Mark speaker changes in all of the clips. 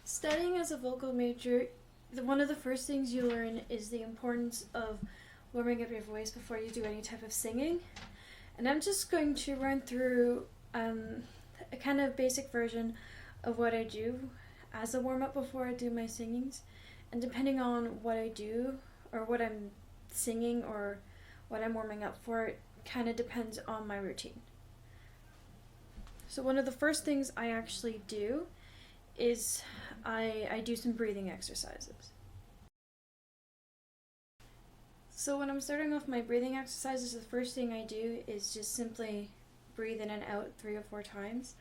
Speaker 1: Studying as a vocal major, one of the first things you learn is the importance of warming up your voice before you do any type of singing. And I'm just going to run through a kind of basic version of what I do as a warm-up before I do my singings. And depending on what I do, or what I'm singing, or what I'm warming up for, it kind of depends on my routine. So one of the first things I actually do is I do some breathing exercises. So when I'm starting off my breathing exercises, the first thing I do is just simply breathe in and out 3 or 4 times.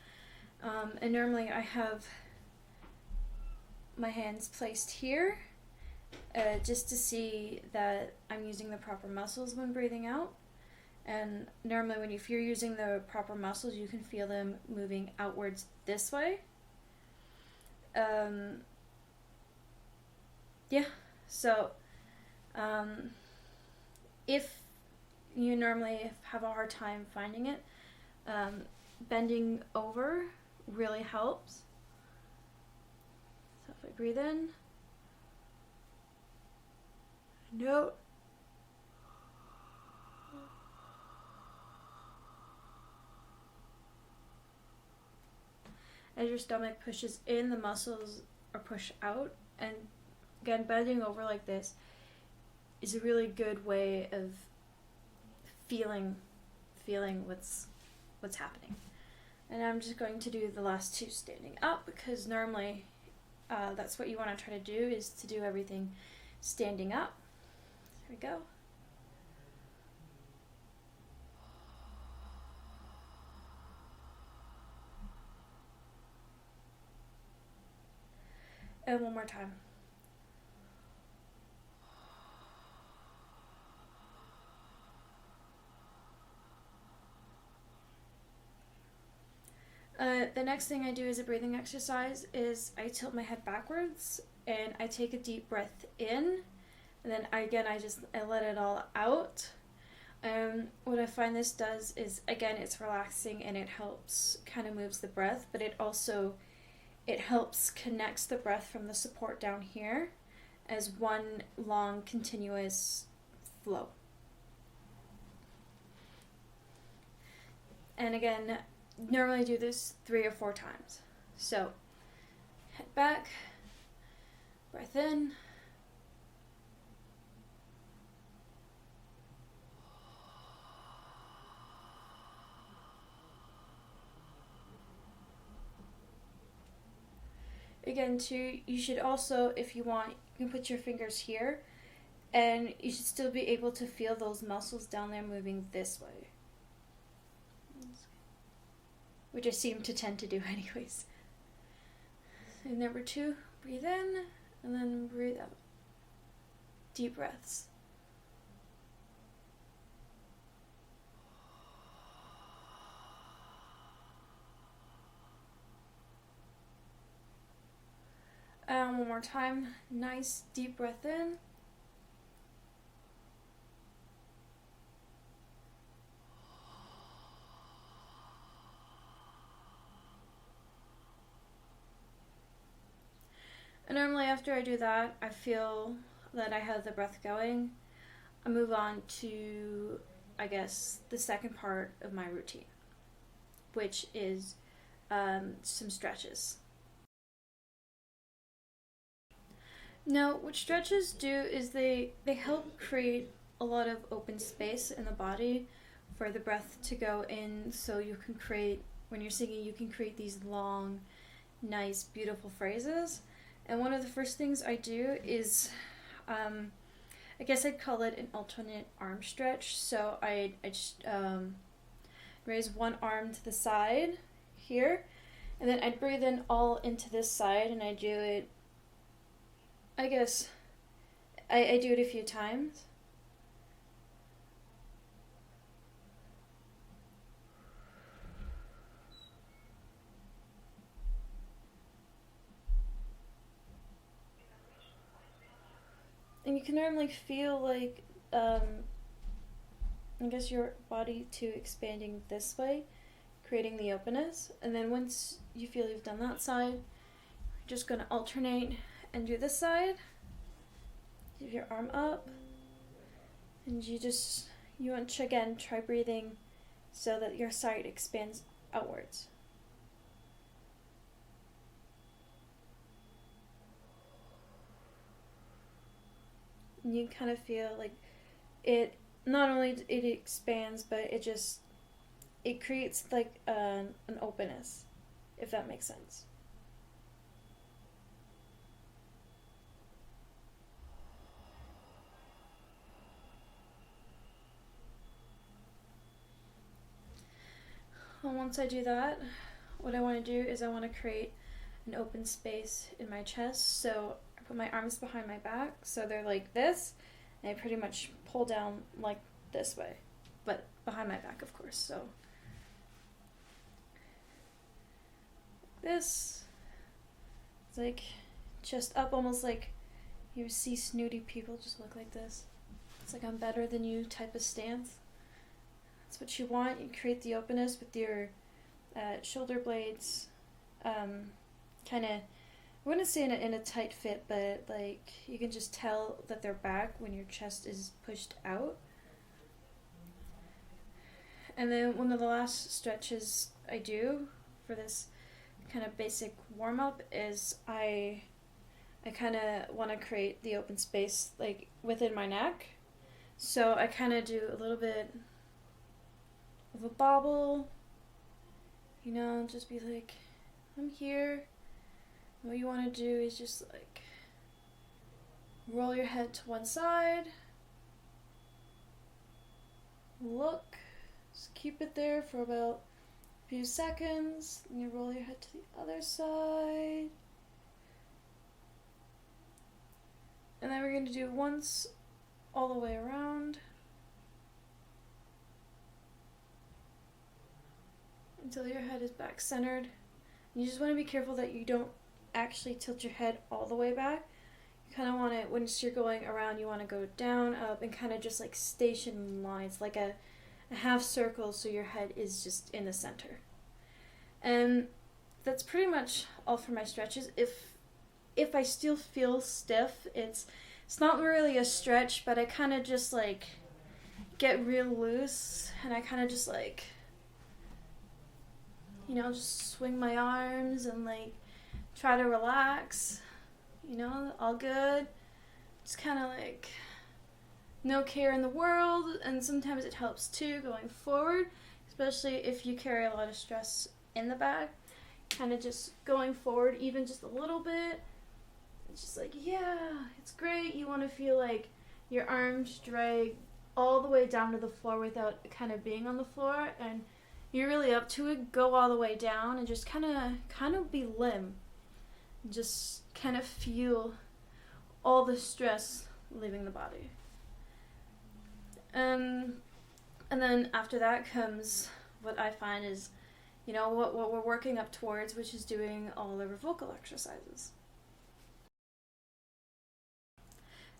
Speaker 1: And normally I have my hands placed here just to see that I'm using the proper muscles when breathing out. And normally if you're using the proper muscles, you can feel them moving outwards this way. So if you normally have a hard time finding it, bending over really helps. So if I breathe in, no. As your stomach pushes in, the muscles are pushed out, and again, bending over like this is a really good way of feeling what's happening. And I'm just going to do the last 2 standing up, because normally that's what you want to try to do, is to do everything standing up. There we go. And one more time. The next thing I do as a breathing exercise is I tilt my head backwards and I take a deep breath in, and then I let it all out. What I find this does is, again, it's relaxing and it helps, kind of moves the breath, but it helps connects the breath from the support down here as one long continuous flow. And again, normally do this 3 or 4 times. So head back, breath in, again too, you should also, if you want, you can put your fingers here, and you should still be able to feel those muscles down there moving this way, which I seem to tend to do anyways. So number 2, breathe in and then breathe out. Deep breaths. And one more time, nice deep breath in. And normally after I do that, I feel that I have the breath going. I move on to, I guess, the second part of my routine, which is some stretches. Now, what stretches do is they help create a lot of open space in the body for the breath to go in, so you can create, when you're singing, you can create these long, nice, beautiful phrases. And one of the first things I do is, I guess I'd call it an alternate arm stretch. So I just raise one arm to the side here, and then I'd breathe in all into this side, and I do it, I guess, I do it a few times. And you can normally feel like, I guess, your body too expanding this way, creating the openness. And then once you feel you've done that side, just going to alternate and do this side. Keep your arm up. And you want to again try breathing so that your side expands outwards. And you kind of feel like it, not only it expands, but it creates like an openness, if that makes sense. And once I do that, what I want to do is I want to create an open space in my chest. So I put my arms behind my back, so they're like this, and I pretty much pull down like this way, but behind my back, of course. So this, it's like chest up, almost like you see snooty people just look like this. It's like I'm better than you type of stance. That's what you want. You create the openness with your shoulder blades, kind of, I wouldn't say in a tight fit, but like you can just tell that they're back when your chest is pushed out. And then one of the last stretches I do for this kind of basic warm-up is I kind of want to create the open space like within my neck. So I kind of do a little bit of a bobble, you know, just be like, I'm here. What you want to do is just like roll your head to one side, look, just keep it there for about a few seconds, and you roll your head to the other side. And then we're going to do once all the way around until your head is back centered. And you just want to be careful that you don't actually tilt your head all the way back. You kind of want to, once you're going around, you want to go down, up, and kind of just like station lines, like a half circle, so your head is just in the center. And that's pretty much all for my stretches. If I still feel stiff, it's not really a stretch, but I kind of just like get real loose, and I kind of just like, you know, just swing my arms and like try to relax, you know, all good. Just kind of like no care in the world, and sometimes it helps too going forward, especially if you carry a lot of stress in the back. Kind of just going forward even just a little bit. It's just like, yeah, it's great. You want to feel like your arms drag all the way down to the floor without kind of being on the floor, and you're really up to it. Go all the way down and just kind of be limp. Just kind of feel all the stress leaving the body. And then after that comes what I find is, you know, what we're working up towards, which is doing all of our vocal exercises.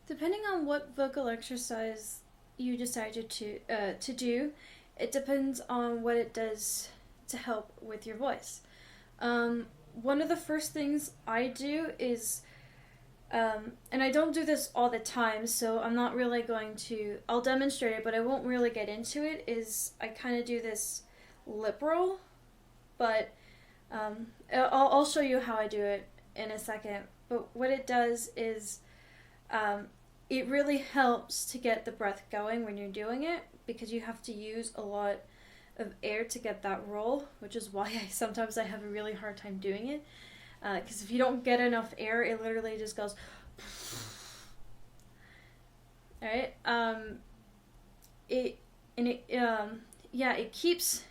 Speaker 1: Depending on what vocal exercise you decided to do, it depends on what it does to help with your voice. One of the first things I do is, and I don't do this all the time, so I'm not really going to, I'll demonstrate it, but I won't really get into it, is I kind of do this lip roll, but I'll show you how I do it in a second. But what it does is, it really helps to get the breath going when you're doing it, because you have to use a lot of air to get that roll, which is why sometimes I have a really hard time doing it. Because if you don't get enough air, it literally just goes. All right. It keeps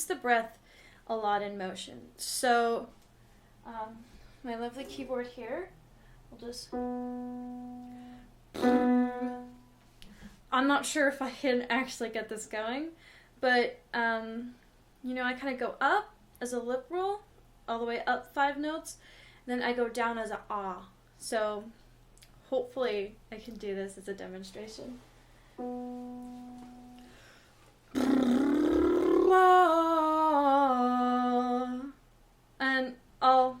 Speaker 1: the breath a lot in motion. So, my lovely keyboard here, we'll just. I'm not sure if I can actually get this going, but you know, I kind of go up as a lip roll, all the way up 5 notes, and then I go down as a ah. So hopefully I can do this as a demonstration. And I'll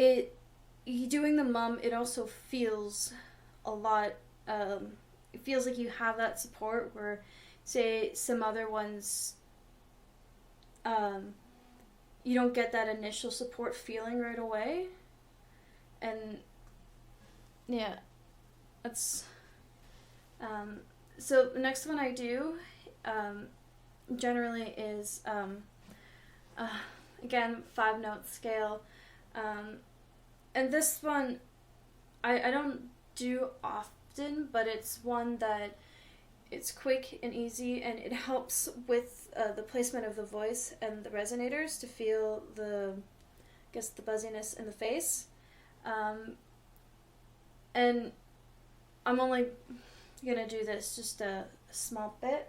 Speaker 1: you doing the mum, it also feels a lot, it feels like you have that support where, say, some other ones, you don't get that initial support feeling right away. And yeah, that's, so the next one I do, generally is, again, 5-note scale. And this one, I don't do often, but it's one that it's quick and easy, and it helps with the placement of the voice and the resonators to feel the buzziness in the face. And I'm only gonna do this just a small bit.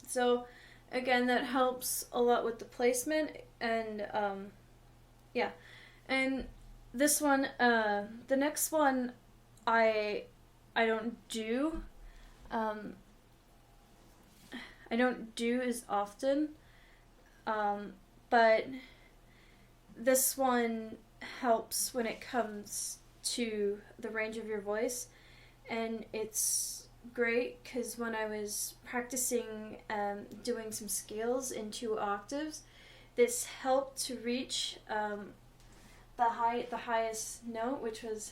Speaker 1: So again, that helps a lot with the placement, and yeah. And this one, the next one, I don't do. I don't do as often, but this one helps when it comes to the range of your voice, and it's great because when I was practicing doing some scales in 2 octaves, this helped to reach the highest note, which was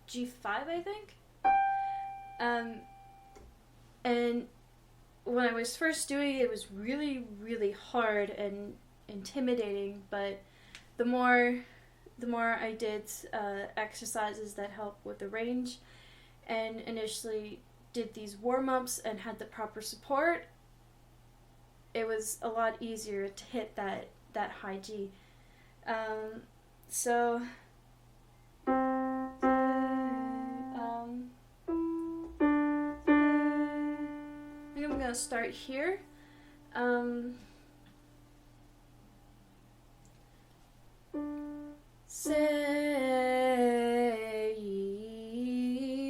Speaker 1: G5, I think. And when I was first doing it, it was really, really hard and intimidating, but the more I did exercises that help with the range, and initially did these warm-ups and had the proper support, it was a lot easier to hit that high G. So I think I'm gonna start here. Say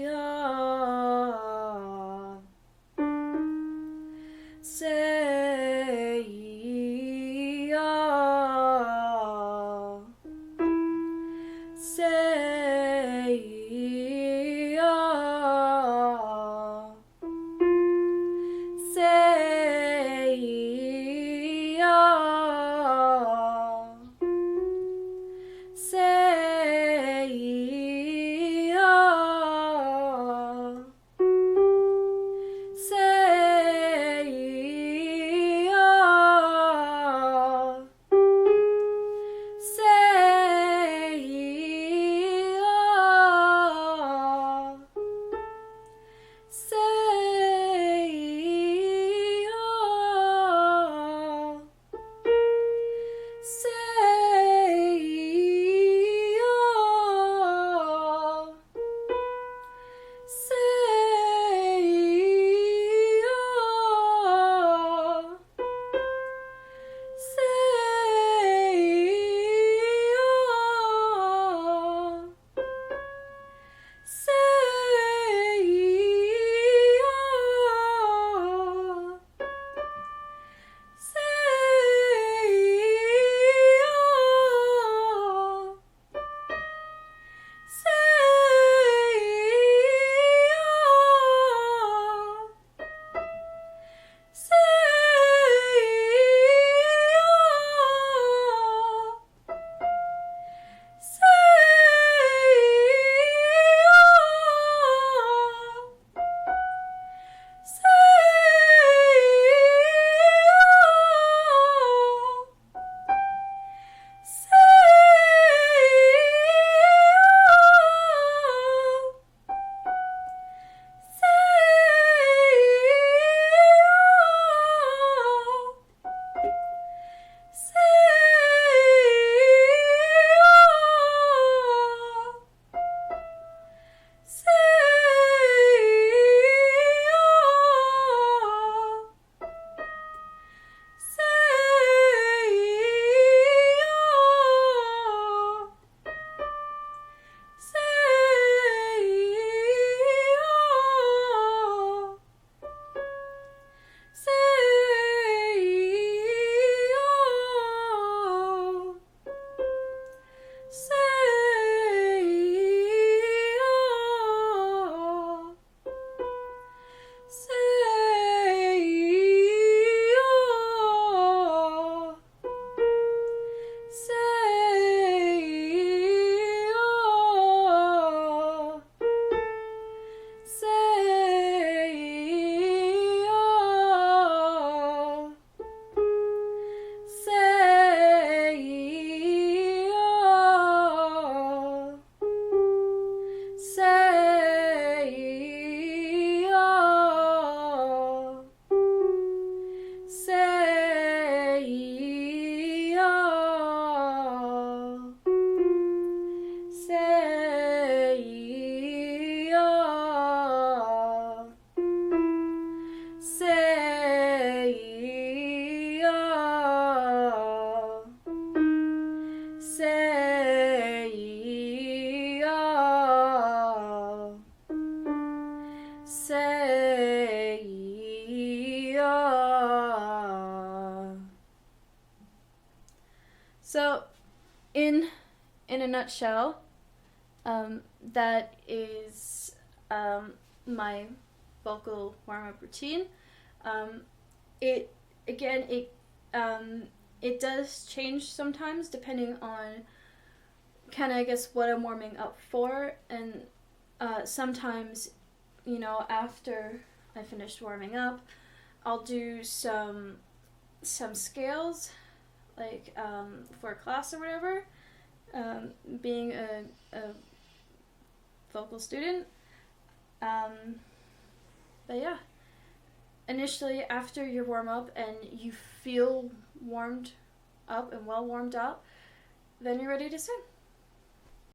Speaker 1: ah, say ah, say ah, say So, in a nutshell, that is my vocal warm-up routine. It again it does change sometimes depending on kind of, I guess, what I'm warming up for, and sometimes, you know, after I finished warming up, I'll do some scales, like for class or whatever. Being a vocal student, but yeah, initially after your warm up and you feel warmed up and well warmed up, then you're ready to sing.